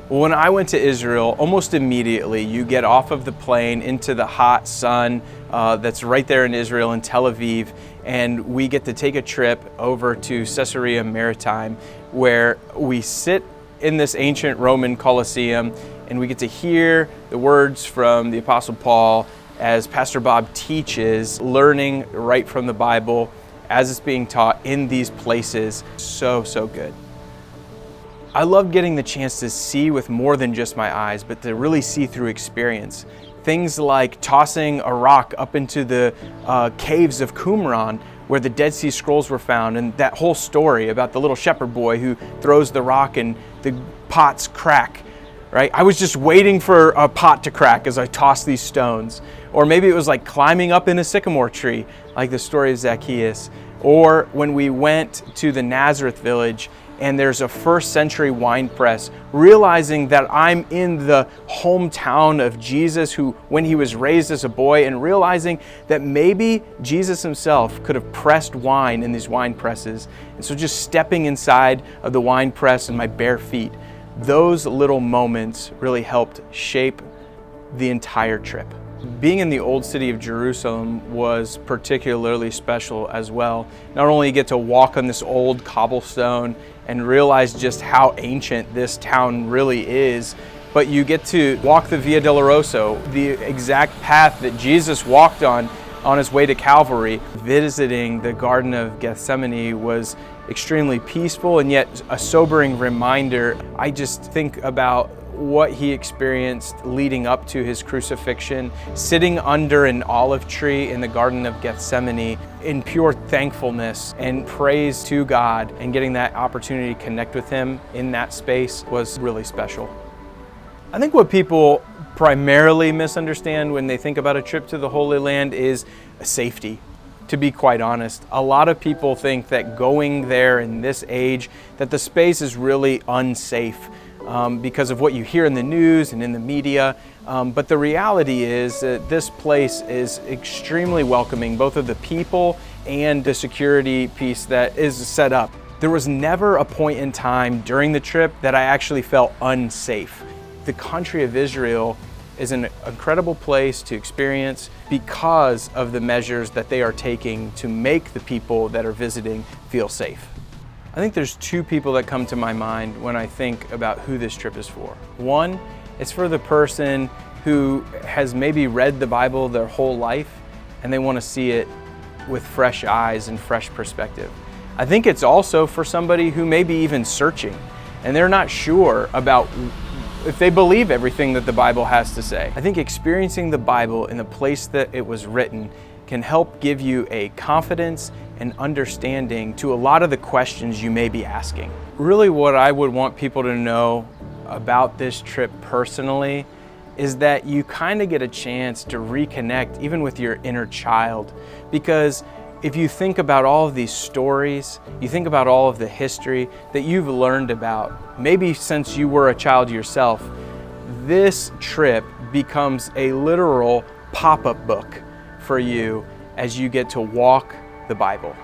Well, when I went to Israel, almost immediately you get off of the plane into the hot sun that's right there in Israel, in Tel Aviv, and we get to take a trip over to Caesarea Maritime, where we sit in this ancient Roman Colosseum and we get to hear the words from the Apostle Paul as Pastor Bob teaches, learning right from the Bible as it's being taught in these places. So good. I loved getting the chance to see with more than just my eyes, but to really see through experience. Things like tossing a rock up into the caves of Qumran, where the Dead Sea Scrolls were found, and that whole story about the little shepherd boy who throws the rock and the pots crack, right? I was just waiting for a pot to crack as I tossed these stones. Or maybe it was like climbing up in a sycamore tree, like the story of Zacchaeus. Or when we went to the Nazareth village and there's a first century wine press, realizing that I'm in the hometown of Jesus, who, when he was raised as a boy, and realizing that maybe Jesus himself could have pressed wine in these wine presses. And so just stepping inside of the wine press in my bare feet, those little moments really helped shape the entire trip. Being in the old city of Jerusalem was particularly special as well. Not only you get to walk on this old cobblestone and realize just how ancient this town really is, but you get to walk the Via Dolorosa, the exact path that Jesus walked on his way to Calvary. Visiting the Garden of Gethsemane was extremely peaceful and yet a sobering reminder. I just think about what he experienced leading up to his crucifixion, sitting under an olive tree in the Garden of Gethsemane in pure thankfulness and praise to God, and getting that opportunity to connect with him in that space was really special. I think what people primarily misunderstand when they think about a trip to the Holy Land is safety. To be quite honest, a lot of people think that going there in this age, that the space is really unsafe. Because of what you hear in the news and in the media. But the reality is that this place is extremely welcoming, both of the people and the security piece that is set up. There was never a point in time during the trip that I actually felt unsafe. The country of Israel is an incredible place to experience because of the measures that they are taking to make the people that are visiting feel safe. I think there's two people that come to my mind when I think about who this trip is for. One, it's for the person who has maybe read the Bible their whole life and they want to see it with fresh eyes and fresh perspective. I think it's also for somebody who may be even searching and they're not sure about if they believe everything that the Bible has to say. I think experiencing the Bible in the place that it was written can help give you a confidence and understanding to a lot of the questions you may be asking. Really, what I would want people to know about this trip personally is that you kind of get a chance to reconnect even with your inner child. Because if you think about all of these stories, you think about all of the history that you've learned about, maybe since you were a child yourself, this trip becomes a literal pop-up book for you as you get to walk the Bible.